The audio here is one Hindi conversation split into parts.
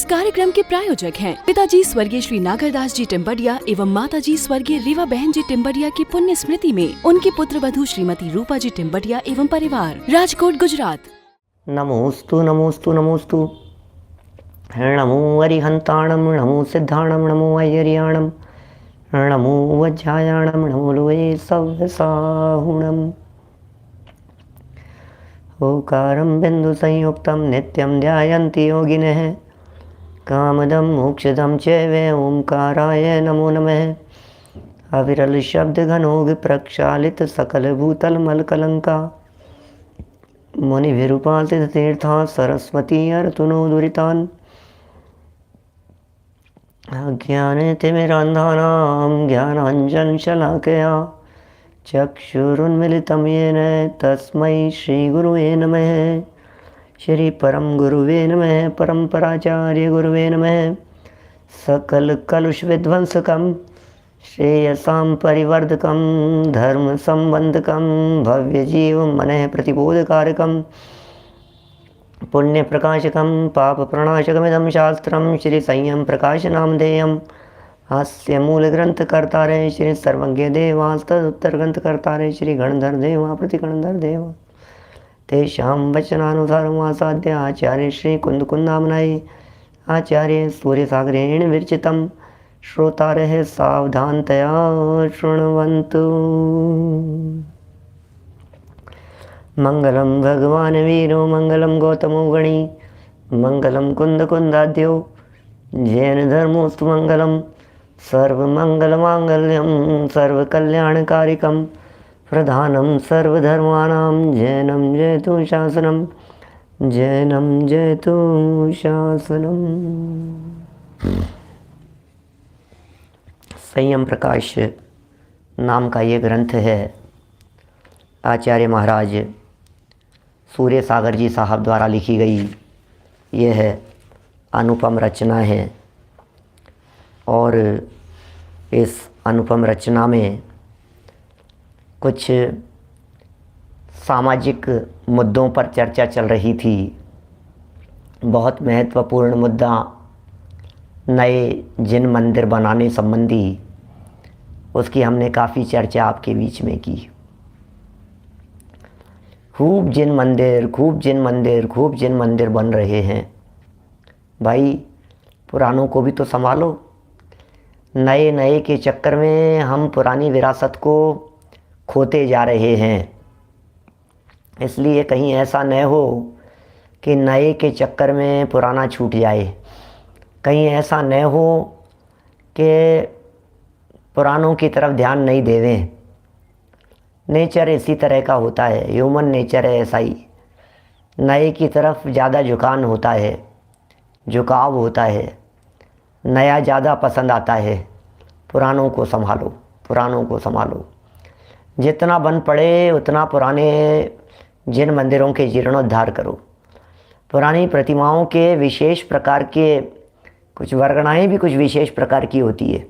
कार्यक्रम के प्रायोजक हैं पिताजी स्वर्गीय श्री नागरदास जी टिम्बडिया एवं माताजी स्वर्गीय रीवा बहन जी टिम्बडिया की पुण्य स्मृति में उनकी पुत्र वधू श्रीमती रूपा जी टिम्बडिया एवं परिवार, राजकोट, गुजरात। नमोस्तु नमोस्तु नमोस्तु। नमो अरिहंताणम, नमो सिद्धाणम, नमो अय्यरियाणम, नमो वज्रायाणम, नमो लोये सव्यसाहुणम। ओकारं बिंदु संयुक्तं नित्यं ध्यायन्ति योगिनः, कामदं मोक्षदं चैव ओंकाराय नमो नमः। अविरल शब्द घनोग प्रक्षालित सकल भूतल मलकलंका, मुनिभिरुपासित तीर्था सरस्वती अर्तुनो दुरितान्। अज्ञानतिमिरान्धानां ज्ञानाञ्जनशलाकया चक्षुरुन्मिलितं येन तस्मै श्रीगुरुवे नमः। श्री परम गुरुवे नमः। परम्पराचार्य गुरुवे नमः। सकल कलुष विध्वंसकं श्रेयसां परिवर्धकं धर्म संबंधकं भव्य जीव मनः प्रतिबोधकारकं पुण्य प्रकाशकं पाप प्रणाशकमिदं शास्त्रं श्री संयम प्रकाश नामधेयम्। हास्य मूल ग्रंथ कर्तारे श्री सर्वज्ञ देवास्तदुत्तर ग्रंथ कर्तारे श्री गणधर देवा प्रतिगणधर देवा। तेषां वचनानुसारमासाद्य आचार्य श्री कुंदकुंदामनाय आचार्य सूर्यसागरेण विरचितं श्रोतारः सावधानतया शृण्वन्तु। मंगलम भगवान वीरो मंगलम गौतमो गणी, मंगलम कुंदकुंदाद्यो जैन धर्मोस्तु मंगलम। सर्वमंगलमांगल्यम सर्वकल्याणकारिकं प्रधानं सर्वधर्माणां जैनं जयतु शासनं, जैनं जयतु शासनम। संयम प्रकाश नाम का ये ग्रंथ है। आचार्य महाराज सूर्य सागर जी साहब द्वारा लिखी गई यह अनुपम रचना है और इस अनुपम रचना में कुछ सामाजिक मुद्दों पर चर्चा चल रही थी। बहुत महत्वपूर्ण मुद्दा नए जिन मंदिर बनाने संबंधी, उसकी हमने काफ़ी चर्चा आपके बीच में की। खूब जिन मंदिर बन रहे हैं। भाई पुरानों को भी तो संभालो। नए के चक्कर में हम पुरानी विरासत को खोते जा रहे हैं। इसलिए कहीं ऐसा न हो कि नए के चक्कर में पुराना छूट जाए। कहीं ऐसा न हो कि पुरानों की तरफ ध्यान नहीं देवें। नेचर इसी तरह का होता है, ह्यूमन नेचर है ऐसा ही। नए की तरफ ज़्यादा झुकाव होता है, नया ज़्यादा पसंद आता है। पुरानों को संभालो। जितना बन पड़े उतना पुराने जिन मंदिरों के जीर्णोद्धार करो। पुरानी प्रतिमाओं के विशेष प्रकार के कुछ वर्गणाएँ भी कुछ विशेष प्रकार की होती है।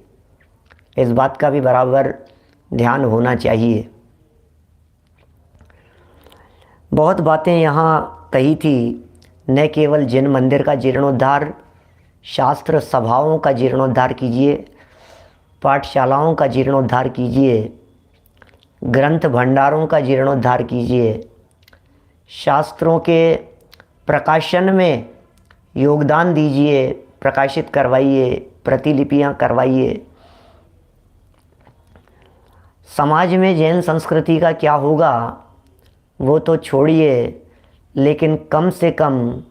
इस बात का भी बराबर ध्यान होना चाहिए। बहुत बातें यहाँ कही थी। न केवल जिन मंदिर का जीर्णोद्धार, शास्त्र सभाओं का जीर्णोद्धार कीजिए, पाठशालाओं का जीर्णोद्धार कीजिए, ग्रंथ भंडारों का जीर्णोद्धार कीजिए, शास्त्रों के प्रकाशन में योगदान दीजिए, प्रकाशित करवाइए, प्रतिलिपियाँ करवाइए। समाज में जैन संस्कृति का क्या होगा वो तो छोड़िए, लेकिन कम से कम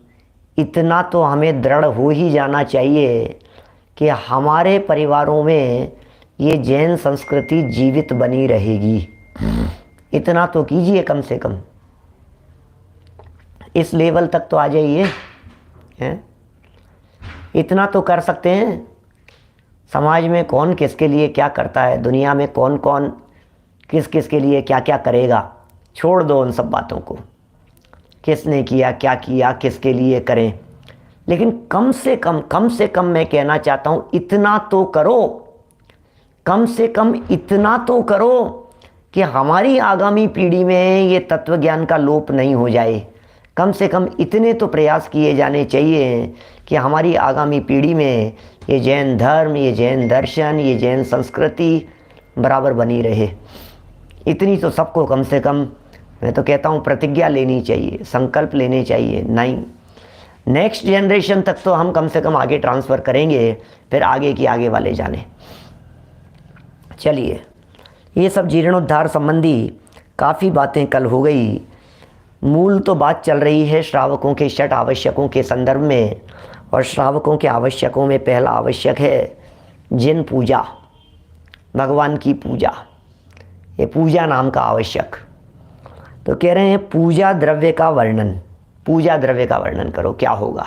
इतना तो हमें दृढ़ हो ही जाना चाहिए कि हमारे परिवारों में ये जैन संस्कृति जीवित बनी रहेगी। इतना तो कीजिए कम से कम। इस लेवल तक तो आ जाइए हैं? इतना तो कर सकते हैं। समाज में कौन किसके लिए क्या करता है, दुनिया में कौन कौन किस किस के लिए क्या क्या करेगा, छोड़ दो उन सब बातों को। किसने किया, क्या किया, किसके लिए करें। लेकिन कम से कम मैं कहना चाहता हूँ इतना तो करो। कम से कम इतना तो करो कि हमारी आगामी पीढ़ी में ये तत्व ज्ञान का लोप नहीं हो जाए। कम से कम इतने तो प्रयास किए जाने चाहिए कि हमारी आगामी पीढ़ी में ये जैन धर्म, ये जैन दर्शन, ये जैन संस्कृति बराबर बनी रहे। इतनी तो सबको कम से कम, मैं तो कहता हूँ, प्रतिज्ञा लेनी चाहिए, संकल्प लेने चाहिए। नहीं, नेक्स्ट जनरेशन तक तो हम कम से कम आगे ट्रांसफ़र करेंगे, फिर आगे की आगे वाले जाने। चलिए, ये सब जीर्णोद्धार संबंधी काफ़ी बातें कल हो गई। मूल तो बात चल रही है श्रावकों के षट आवश्यकों के संदर्भ में, और श्रावकों के आवश्यकों में पहला आवश्यक है जिन पूजा, भगवान की पूजा। ये पूजा नाम का आवश्यक। तो कह रहे हैं पूजा द्रव्य का वर्णन, पूजा द्रव्य का वर्णन करो, क्या होगा,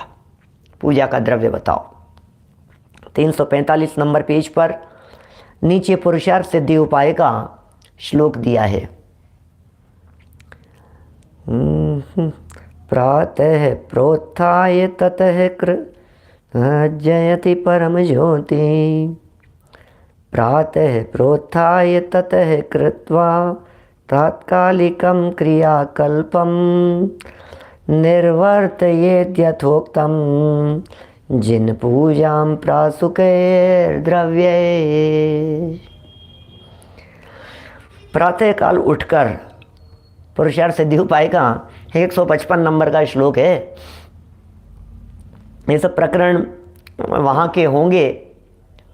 पूजा का द्रव्य बताओ। 345 नंबर पेज पर नीचे पुरुषार्थ सिद्धि उपाय का श्लोक दिया है। प्रातः प्रोत्थाय ततः जयति परम ज्योति, प्रातः प्रोत्थाय ततः कृत्वा तात्कालिकं क्रियाकल्पं निर्वर्तयेद्यथोक्तं जिन पूजां प्रासुकैर्द्रव्ये। प्रातः काल उठकर, पुरुषार्थ सिद्धि उपाय का 155 नंबर का श्लोक है। ये सब प्रकरण वहाँ के होंगे,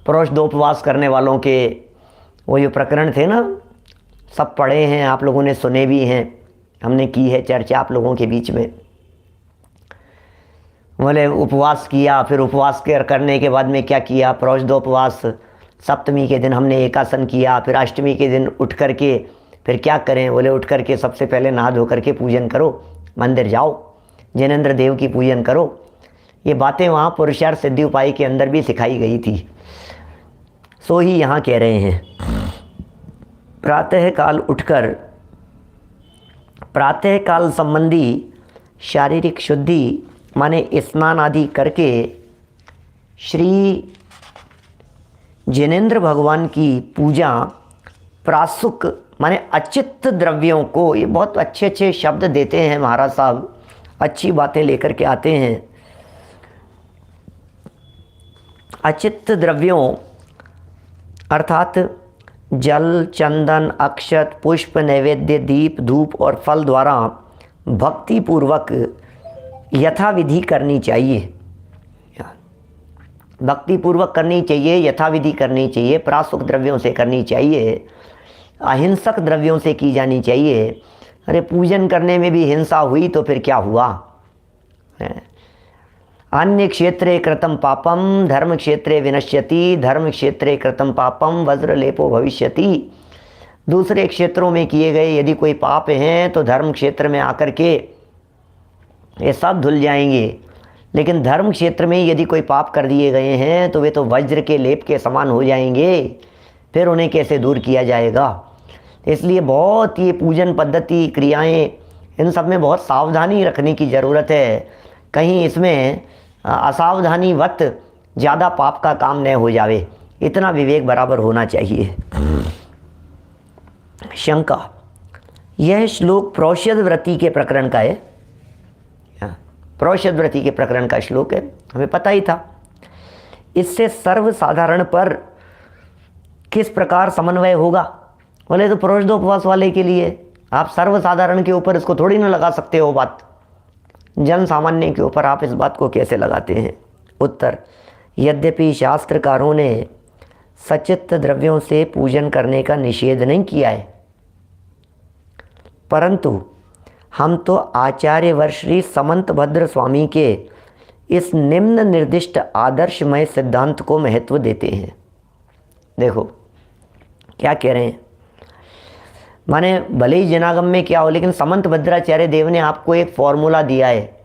प्रोषदोपवास करने वालों के, वो जो प्रकरण थे ना, सब पढ़े हैं आप लोगों ने, सुने भी हैं, हमने की है चर्चा आप लोगों के बीच में। बोले उपवास किया, फिर उपवास करने के बाद में क्या किया, प्रोषदोपवास, सप्तमी के दिन हमने एकासन किया, फिर अष्टमी के दिन उठ करके फिर क्या करें, बोले उठ करके सबसे पहले नहा धो करके पूजन करो, मंदिर जाओ, जैनेंद्र देव की पूजन करो। ये बातें वहाँ पुरुषार्थ सिद्धि उपाय के अंदर भी सिखाई गई थी, सो ही यहाँ कह रहे हैं। प्रातः काल उठकर प्रातः काल संबंधी शारीरिक शुद्धि माने स्नान आदि करके श्री जिनेंद्र भगवान की पूजा, प्रासुक माने अचित्त द्रव्यों को, ये बहुत अच्छे अच्छे शब्द देते हैं महाराज साहब, अच्छी बातें लेकर के आते हैं। अचित्त द्रव्यों अर्थात जल, चंदन, अक्षत, पुष्प, नैवेद्य, दीप, धूप और फल द्वारा भक्ति पूर्वक यथाविधि करनी चाहिए, भक्ति पूर्वक करनी चाहिए, यथाविधि करनी चाहिए, प्रासुक द्रव्यों से करनी चाहिए, अहिंसक द्रव्यों से की जानी चाहिए। अरे पूजन करने में भी हिंसा हुई तो फिर क्या हुआ। अन्य क्षेत्रे कृतं पापम धर्म क्षेत्रे विनश्यति, धर्म क्षेत्रे कृतं पापम वज्रलेपो भविष्यति। दूसरे क्षेत्रों में किए गए यदि कोई पाप हैं तो धर्म क्षेत्र में आकर के ये सब धुल जाएंगे, लेकिन धर्म क्षेत्र में यदि कोई पाप कर दिए गए हैं तो वे तो वज्र के लेप के समान हो जाएंगे, फिर उन्हें कैसे दूर किया जाएगा। इसलिए बहुत ये पूजन पद्धति, क्रियाएं, इन सब में बहुत सावधानी रखने की ज़रूरत है, कहीं इसमें असावधानी वक्त ज़्यादा पाप का काम न हो जावे, इतना विवेक बराबर होना चाहिए। शंका, यह श्लोक प्रोषद व्रति के प्रकरण का है, प्रोषद व्रति के प्रकरण का श्लोक है, हमें पता ही था। इससे सर्वसाधारण पर किस प्रकार समन्वय होगा, बोले तो प्रोषदोपवास वाले के लिए, आप सर्वसाधारण के ऊपर इसको थोड़ी ना लगा सकते हो बात, जन सामान्य के ऊपर आप इस बात को कैसे लगाते हैं। उत्तर, यद्यपि शास्त्रकारों ने सचित्त द्रव्यों से पूजन करने का निषेध नहीं किया है, परंतु हम तो आचार्यवर श्री समंतभद्र स्वामी के इस निम्न निर्दिष्ट आदर्शमय सिद्धांत को महत्व देते हैं। देखो क्या कह रहे हैं, माने भले ही जनागम में क्या हो, लेकिन समंत भद्राचार्य देव ने आपको एक फॉर्मूला दिया है,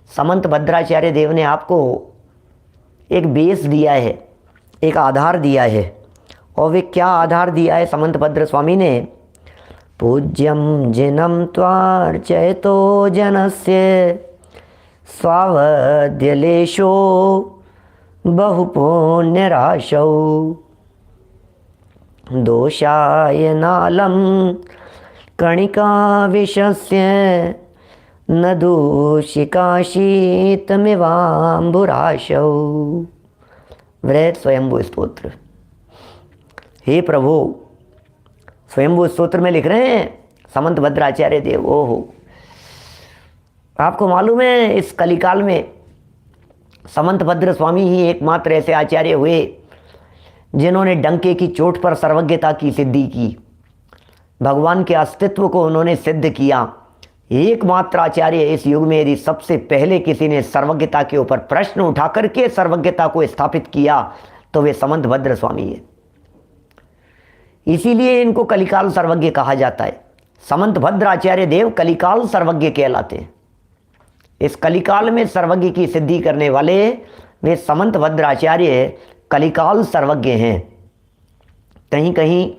समंत भद्राचार्य देव ने आपको एक बेस दिया है, एक आधार दिया है। और वे क्या आधार दिया है समंत भद्र स्वामी ने, पूज्यम जिनम त्वार्चयतो जनस्य स्वावद्यलेशो बहुपुण्यराशौ दोषाय नालं कणिका विषस्य न दूषिका शीतमिवाम्बुराशौ। वृहत स्वयंभू स्तोत्र। हे प्रभु, स्वयंभू स्तोत्र में लिख रहे हैं समंत भद्राचार्य देव। ओहो, आपको मालूम है इस कलिकाल में समंत भद्र स्वामी ही एकमात्र ऐसे आचार्य हुए जिन्होंने डंके की चोट पर सर्वज्ञता की सिद्धि की, भगवान के अस्तित्व को उन्होंने सिद्ध किया। एकमात्र आचार्य इस युग में यदि सबसे पहले किसी ने सर्वज्ञता के ऊपर प्रश्न उठा करके सर्वज्ञता को स्थापित किया तो वे समंत भद्र स्वामी है। इसीलिए इनको कलिकाल सर्वज्ञ कहा जाता है। समंत भद्र आचार्य देव कलिकाल सर्वज्ञ कहलाते हैं। इस कलिकाल में सर्वज्ञ की सिद्धि करने वाले वे समंत भद्र आचार्य कलिकाल सर्वज्ञ हैं। कहीं कहीं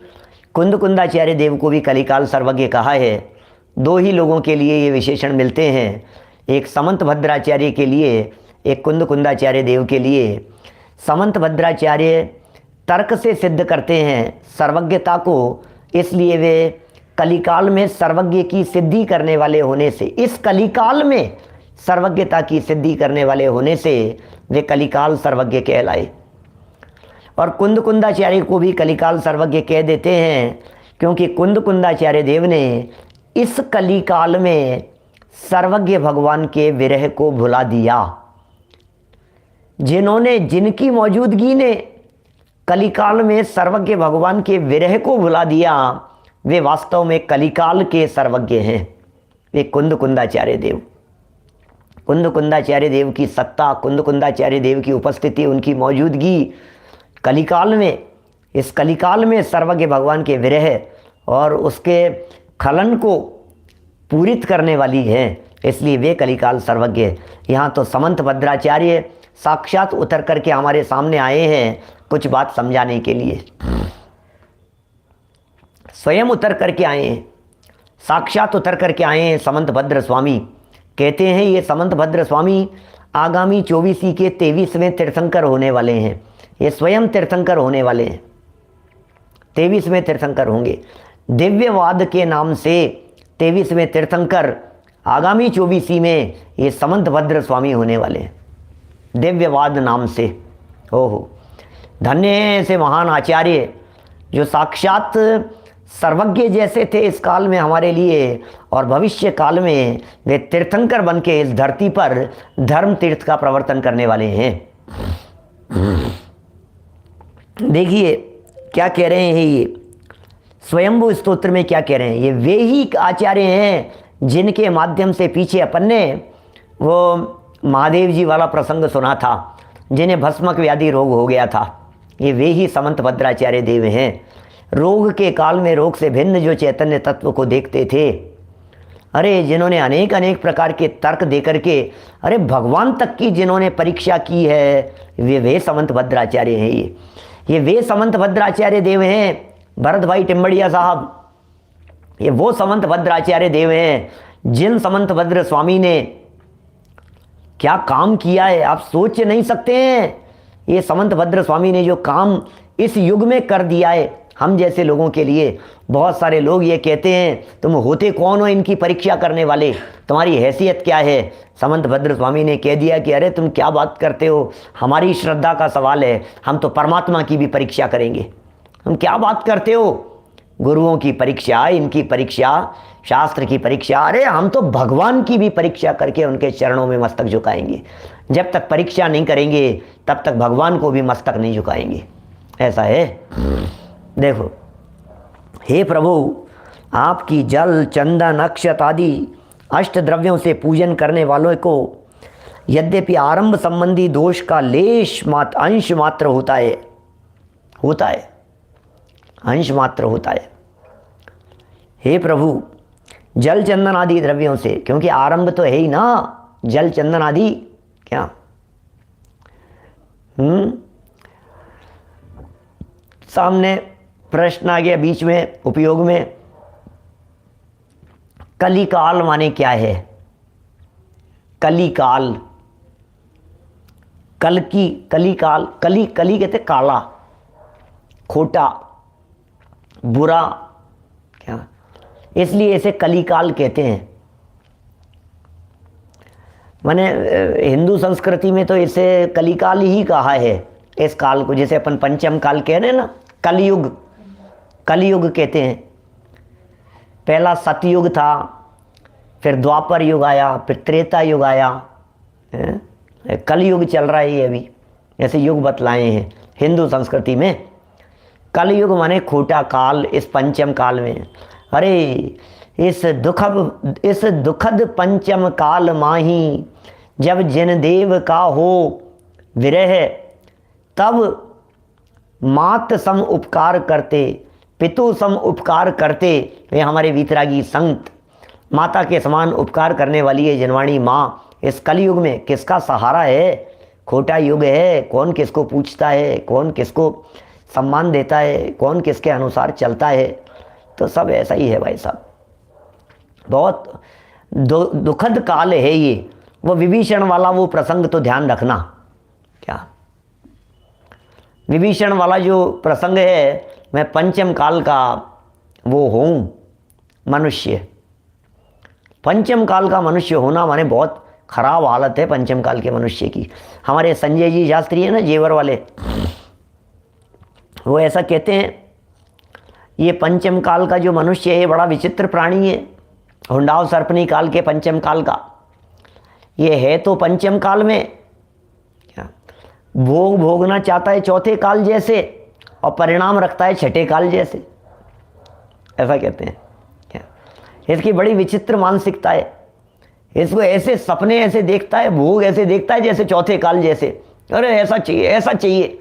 कुंद कुंदाचार्य देव को भी कलिकाल सर्वज्ञ कहा है। दो ही लोगों के लिए ये विशेषण मिलते हैं, एक समंत भद्राचार्य के लिए, एक कुंद कुंदाचार्य देव के लिए। समंत भद्राचार्य तर्क से सिद्ध करते हैं सर्वज्ञता को, इसलिए वे कलिकाल में सर्वज्ञ की सिद्धि करने वाले होने से, इस कलिकाल में सर्वज्ञता की सिद्धि करने वाले होने से वे कलिकाल सर्वज्ञ कहलाए। और कुंद कुंदाचार्य को भी कलिकाल सर्वज्ञ कह देते हैं क्योंकि कुंद कुंदाचार्य देव ने इस कलिकाल में सर्वज्ञ भगवान के विरह को भुला दिया। जिनकी मौजूदगी ने कलिकाल में सर्वज्ञ भगवान के विरह को भुला दिया, वे वास्तव में कलिकाल के सर्वज्ञ हैं। वे कुंद कुंदाचार्य देव। कुंद कुंदाचार्य देव की सत्ता, कुंद कुंदाचार्य देव की उपस्थिति, उनकी मौजूदगी कलिकाल में, इस कलिकाल में सर्वज्ञ भगवान के विरह और उसके खलन को पूरित करने वाली है, इसलिए वे कलिकाल सर्वज्ञ। यहाँ तो समंत भद्राचार्य साक्षात उतर करके हमारे सामने आए हैं कुछ बात समझाने के लिए। स्वयं उतर करके आए हैं, साक्षात उतर करके आए हैं समंत भद्र स्वामी। कहते हैं ये समंत भद्र स्वामी आगामी 24 के 23वें तीर्थंकर होने वाले हैं। ये स्वयं तीर्थंकर होने वाले हैं, 23वें तीर्थंकर होंगे। दिव्यवाद के नाम से 23वें तीर्थंकर आगामी 24 में ये समंत भद्र स्वामी होने वाले हैं, दिव्यवाद नाम से। ओहो, धन्य है ऐसे महान आचार्य जो साक्षात सर्वज्ञ जैसे थे इस काल में हमारे लिए, और भविष्य काल में वे तीर्थंकर बन के इस धरती पर धर्म तीर्थ का प्रवर्तन करने वाले हैं। देखिए क्या कह रहे हैं ये स्वयंभू स्तोत्र में, क्या कह रहे हैं। ये वे ही आचार्य हैं जिनके माध्यम से पीछे अपन ने वो महादेव जी वाला प्रसंग सुना था, जिन्हें भस्मक व्याधि रोग हो गया था। ये वे ही समंत भद्राचार्य देव हैं। रोग के काल में रोग से भिन्न जो चैतन्य तत्व को देखते थे, अरे जिन्होंने अनेक अनेक प्रकार के तर्क दे करके अरे भगवान तक की जिन्होंने परीक्षा की है, वे समंत भद्राचार्य हैं। ये वे समंत भद्राचार्य देव हैं। भरत भाई टिम्बड़िया साहब, ये वो समंत भद्राचार्य देव हैं जिन समंत भद्र स्वामी ने क्या काम किया है आप सोच नहीं सकते हैं। ये समंत भद्र स्वामी ने जो काम इस युग में कर दिया है हम जैसे लोगों के लिए। बहुत सारे लोग ये कहते हैं तुम होते कौन हो इनकी परीक्षा करने वाले, तुम्हारी हैसियत क्या है। समंत भद्र स्वामी ने कह दिया कि अरे तुम क्या बात करते हो, हमारी श्रद्धा का सवाल है, हम तो परमात्मा की भी परीक्षा करेंगे। तुम क्या बात करते हो, गुरुओं की परीक्षा, इनकी परीक्षा, शास्त्र की परीक्षा, अरे हम तो भगवान की भी परीक्षा करके उनके चरणों में मस्तक झुकाएंगे। जब तक परीक्षा नहीं करेंगे तब तक भगवान को भी मस्तक नहीं झुकाएंगे। ऐसा है। देखो, हे प्रभु, आपकी जल, चंदन, अक्षत आदि अष्ट द्रव्यों से पूजन करने वालों को यद्यपि आरंभ संबंधी दोष का लेश मात्र, अंश मात्र होता है, अंश मात्र होता है। हे प्रभु, जल चंदन आदि द्रव्यों से, क्योंकि आरंभ तो है ही ना जल चंदन आदि, क्या सामने प्रश्न आ गया बीच में उपयोग में, कलिकाल माने क्या है। कलिकाल, कल की, कलिकाल, कली कली कहते काला, खोटा, बुरा, क्या, इसलिए इसे कलिकाल कहते हैं। माने हिंदू संस्कृति में तो इसे कलिकाल ही कहा है, इस काल को, जैसे अपन पंचम काल कह रहे हैं ना, कलयुग, कलयुग कहते हैं। पहला सतयुग था, फिर द्वापर युग आया, फिर त्रेता युग आया, कलयुग चल रहा है ये अभी, ऐसे युग बतलाए हैं हिंदू संस्कृति में। कलयुग माने खोटा काल इस पंचम काल में। अरे इस दुखद पंचम काल माही, जब जिन देव का हो विरह, तब मात सम उपकार करते, पितु सम उपकार करते। ये हमारे वीतरागी संत, माता के समान उपकार करने वाली है जनवाणी माँ। इस कलयुग में किसका सहारा है? खोटा युग है, कौन किसको पूछता है, कौन किसको सम्मान देता है, कौन किसके अनुसार चलता है। तो सब ऐसा ही है भाई साहब, बहुत दुखद काल है ये। वो विभीषण वाला वो प्रसंग तो ध्यान रखना, क्या विभीषण वाला जो प्रसंग है, मैं पंचम काल का वो हूँ मनुष्य। पंचम काल का मनुष्य होना माने बहुत खराब हालत है पंचम काल के मनुष्य की। हमारे संजय जी शास्त्री है ना, जेवर वाले, वो ऐसा कहते हैं, ये पंचम काल का जो मनुष्य है बड़ा विचित्र प्राणी है। हुंडाव सर्पनी काल के पंचम काल का ये है तो पंचम काल में क्या भोग भोगना चाहता है चौथे काल जैसे, और परिणाम रखता है छठे काल जैसे, ऐसा कहते हैं। क्या इसकी बड़ी विचित्र मानसिकता है। इसको ऐसे सपने ऐसे देखता है, भोग ऐसे देखता है जैसे चौथे काल जैसे, अरे ऐसा चाहिए ऐसा चाहिए।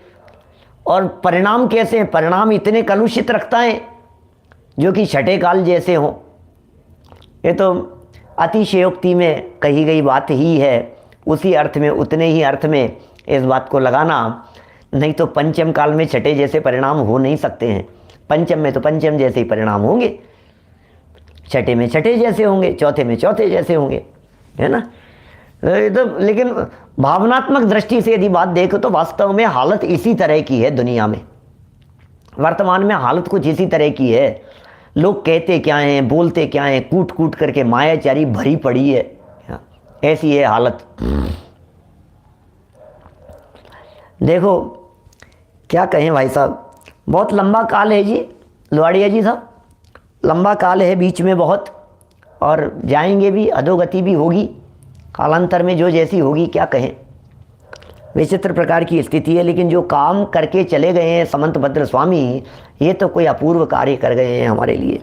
और परिणाम कैसे हैं? परिणाम इतने कलुषित रखता है जो कि छठे काल जैसे हों। ये तो अतिशयोक्ति में कही गई बात ही है, उसी अर्थ में, उतने ही अर्थ में इस बात को लगाना, नहीं तो पंचम काल में छठे जैसे परिणाम हो नहीं सकते हैं। पंचम में तो पंचम जैसे ही परिणाम होंगे, छठे में छठे जैसे होंगे, चौथे में चौथे जैसे होंगे, है ना। तो लेकिन भावनात्मक दृष्टि से यदि बात देखो तो वास्तव में हालत इसी तरह की है दुनिया में। वर्तमान में हालत कुछ इसी तरह की है। लोग कहते क्या हैं, बोलते क्या हैं, कूट कूट करके मायाचारी भरी पड़ी है, ऐसी है हालत। देखो क्या कहें भाई साहब, बहुत लंबा काल है जी लुआड़िया जी साहब, लंबा काल है बीच में बहुत, और जाएंगे भी, अधोगति भी होगी कालांतर में, जो जैसी होगी क्या कहें, विचित्र प्रकार की स्थिति है। लेकिन जो काम करके चले गए हैं समंतभद्र स्वामी, ये तो कोई अपूर्व कार्य कर गए हैं हमारे लिए।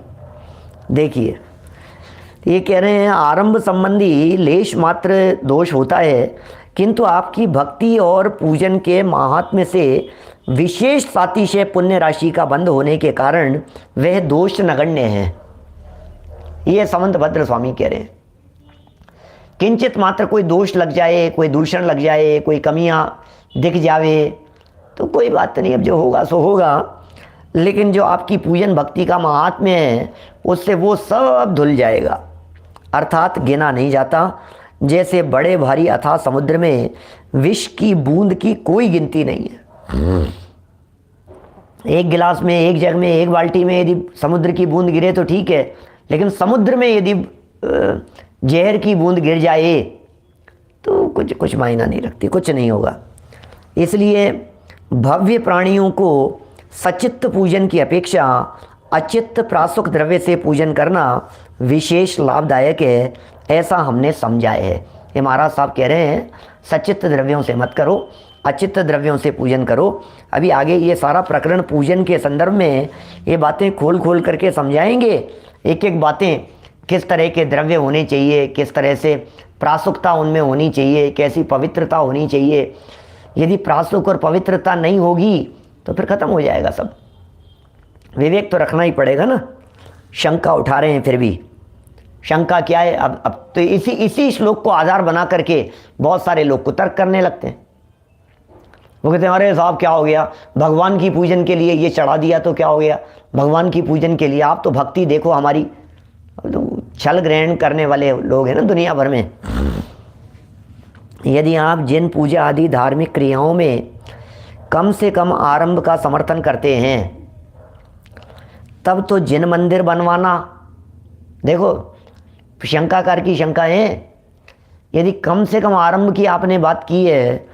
देखिए ये कह रहे हैं, आरंभ संबंधी लेश मात्र दोष होता है, किंतु आपकी भक्ति और पूजन के महात्म्य से विशेष सातिशय पुण्य राशि का बंद होने के कारण वह दोष नगण्य है। ये समंतभद्र स्वामी कह रहे हैं। किंचित मात्र कोई दोष लग जाए, कोई दूषण लग जाए, कोई कमियां दिख जावे तो कोई बात नहीं, अब जो होगा सो होगा। लेकिन जो आपकी पूजन भक्ति का महात्म्य है उससे वो सब धुल जाएगा, अर्थात गिना नहीं जाता। जैसे बड़े भारी अथाह समुद्र में विष की बूंद की कोई गिनती नहीं है। एक गिलास में, एक जग में, एक बाल्टी में यदि समुद्र की बूंद गिरे तो ठीक है, लेकिन समुद्र में यदि जहर की बूंद गिर जाए तो कुछ मायना नहीं रखती, कुछ नहीं होगा। इसलिए भव्य प्राणियों को सचित्त पूजन की अपेक्षा अचित्त प्रासुक द्रव्य से पूजन करना विशेष लाभदायक है, ऐसा हमने समझा है। ये महाराज साहब कह रहे हैं सचित्त द्रव्यों से मत करो, अचित्त द्रव्यों से पूजन करो। अभी आगे ये सारा प्रकरण पूजन के संदर्भ में ये बातें खोल खोल करके समझाएंगे, एक एक बातें, किस तरह के द्रव्य होने चाहिए, किस तरह से प्रासुकता उनमें होनी चाहिए, कैसी पवित्रता होनी चाहिए। यदि प्रासुक और पवित्रता नहीं होगी तो फिर खत्म हो जाएगा सब। विवेक तो रखना ही पड़ेगा ना। शंका उठा रहे हैं, फिर भी शंका क्या है? अब तो इसी श्लोक को आधार बना करके बहुत सारे लोग को तर्क करने लगते हैं। वो कहते हैं अरे साहब क्या हो गया, भगवान की पूजन के लिए ये चढ़ा दिया तो क्या हो गया, भगवान की पूजन के लिए आप तो भक्ति देखो हमारी। तो छल ग्रहण करने वाले लोग हैं ना दुनिया भर में। यदि आप जिन पूजा आदि धार्मिक क्रियाओं में कम से कम आरंभ का समर्थन करते हैं, तब तो जिन मंदिर बनवाना, देखो शंकाकार की शंका है यदि कम से कम आरंभ की आपने बात की है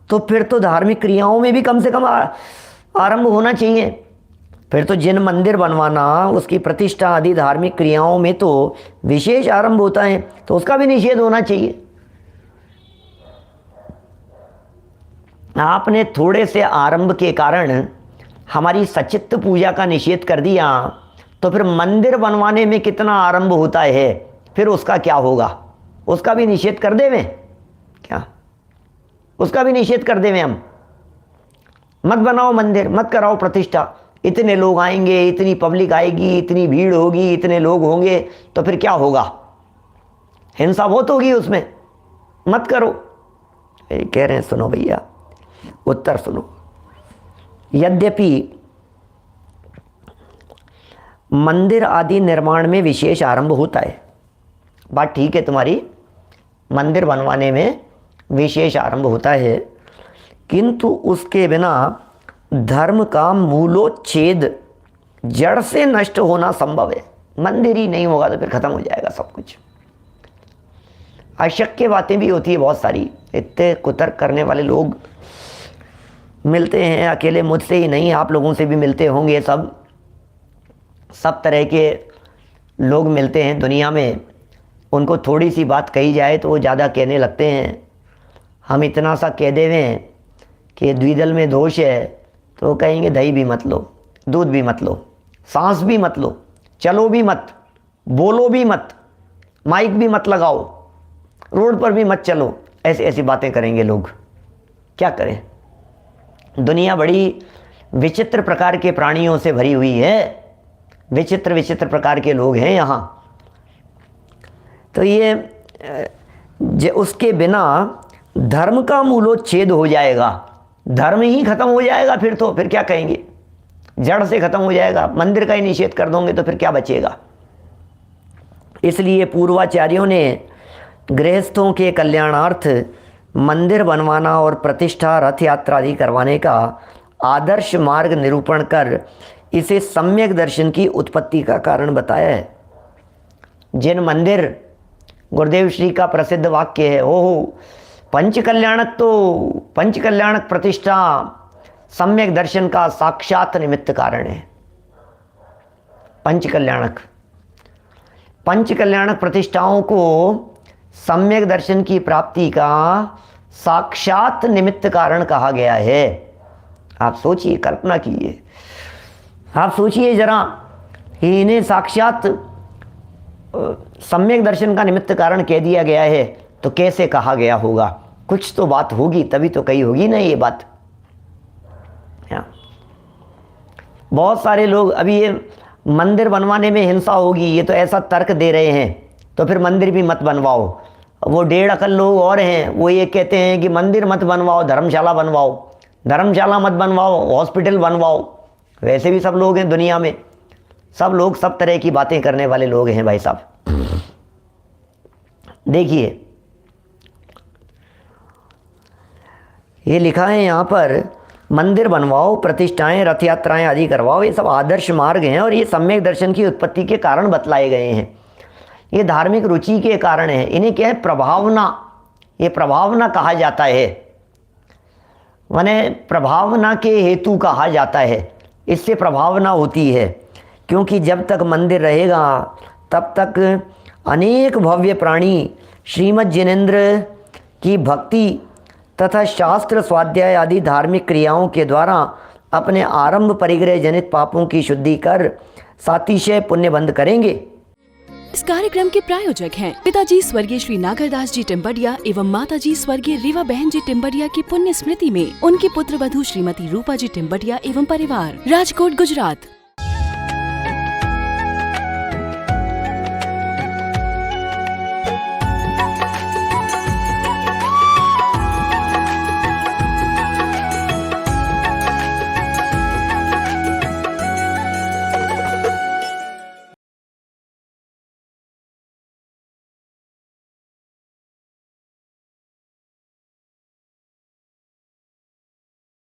तो फिर तो धार्मिक क्रियाओं में भी कम से कम आरंभ होना चाहिए। फिर तो जिन मंदिर बनवाना, उसकी प्रतिष्ठा आदि धार्मिक क्रियाओं में तो विशेष आरंभ होता है, तो उसका भी निषेध होना चाहिए। आपने थोड़े से आरंभ के कारण हमारी सचित्त पूजा का निषेध कर दिया, तो फिर मंदिर बनवाने में कितना आरंभ होता है, फिर उसका क्या होगा? उसका भी निषेध कर देवें क्या? उसका भी निषेध कर देवें हम? मत बनाओ मंदिर, मत कराओ प्रतिष्ठा, इतने लोग आएंगे, इतनी पब्लिक आएगी, इतनी भीड़ होगी, इतने लोग होंगे, तो फिर क्या होगा? हिंसा बहुत होगी उसमें, मत करो। कह रहे हैं सुनो भैया, उत्तर सुनो। यद्यपि मंदिर आदि निर्माण में विशेष आरंभ होता है, बात ठीक है तुम्हारी, मंदिर बनवाने में विशेष आरंभ होता है, किंतु उसके बिना धर्म का मूलोच्छेद जड़ से नष्ट होना संभव है। मंदिर ही नहीं होगा तो फिर खत्म हो जाएगा सब कुछ। अशक्य बातें भी होती है बहुत सारी, इतने कुतर्क करने वाले लोग मिलते हैं, अकेले मुझसे ही नहीं, आप लोगों से भी मिलते होंगे, सब तरह के लोग मिलते हैं दुनिया में। उनको थोड़ी सी बात कही जाए तो वो ज़्यादा कहने लगते हैं। हम इतना सा कह देवें कि द्विदल में दोष है तो कहेंगे दही भी मत लो, दूध भी मत लो, सांस भी मत लो, चलो भी मत, बोलो भी मत, माइक भी मत लगाओ, रोड पर भी मत चलो, ऐसी ऐसी बातें करेंगे लोग। क्या करें? दुनिया बड़ी विचित्र प्रकार के प्राणियों से भरी हुई है, विचित्र विचित्र प्रकार के लोग हैं यहाँ। तो ये उसके बिना धर्म का मूलोच्छेद हो जाएगा, धर्म ही खत्म हो जाएगा। फिर तो फिर क्या कहेंगे? जड़ से खत्म हो जाएगा। मंदिर का ही निषेध कर दोगे तो फिर क्या बचेगा? इसलिए पूर्वाचार्यों ने गृहस्थों के कल्याणार्थ मंदिर बनवाना और प्रतिष्ठा, रथ यात्रा आदि करवाने का आदर्श मार्ग निरूपण कर इसे सम्यक दर्शन की उत्पत्ति का कारण बताया है। जिन मंदिर, गुरुदेव श्री का प्रसिद्ध वाक्य है, ओहो पंचकल्याणक प्रतिष्ठा सम्यक दर्शन का साक्षात निमित्त कारण है। पंचकल्याणक प्रतिष्ठाओं को सम्यक दर्शन की प्राप्ति का साक्षात निमित्त कारण कहा गया है। आप सोचिए, कल्पना कीजिए, आप सोचिए जरा, इन्हें साक्षात सम्यक दर्शन का निमित्त कारण कह दिया गया है तो कैसे कहा गया होगा? कुछ तो बात होगी, तभी तो कही होगी ना ये बात। बहुत सारे लोग अभी ये मंदिर बनवाने में हिंसा होगी, ये तो ऐसा तर्क दे रहे हैं, तो फिर मंदिर भी मत बनवाओ। वो डेढ़ अकल लोग और हैं, वो ये कहते हैं कि मंदिर मत बनवाओ, धर्मशाला बनवाओ, धर्मशाला मत बनवाओ, हॉस्पिटल बनवाओ। वैसे भी सब लोग हैं दुनिया में, सब लोग सब तरह की बातें करने वाले लोग हैं भाई साहब। देखिए ये लिखा है यहाँ पर, मंदिर बनवाओ, प्रतिष्ठाएं, रथ यात्राएं आदि करवाओ, ये सब आदर्श मार्ग हैं और ये सम्यक दर्शन की उत्पत्ति के कारण बतलाए गए हैं। ये धार्मिक रुचि के कारण है। इन्हें क्या है? प्रभावना। ये प्रभावना कहा जाता है, माने प्रभावना के हेतु कहा जाता है। इससे प्रभावना होती है, क्योंकि जब तक मंदिर रहेगा तब तक अनेक भव्य प्राणी श्रीमद् जिनेंद्र की भक्ति तथा शास्त्र स्वाध्याय आदि धार्मिक क्रियाओं के द्वारा अपने आरंभ परिग्रह जनित पापों की शुद्धि कर सातिशय पुण्य बंद करेंगे। इस कार्यक्रम के प्रायोजक हैं पिताजी स्वर्गीय श्री नागरदास जी टिम्बडिया एवं माताजी स्वर्गीय रीवा बहन जी टिम्बडिया की पुण्य स्मृति में उनकी पुत्र वधू श्रीमती रूपा जी टिम्बडिया एवं परिवार, राजकोट, गुजरात।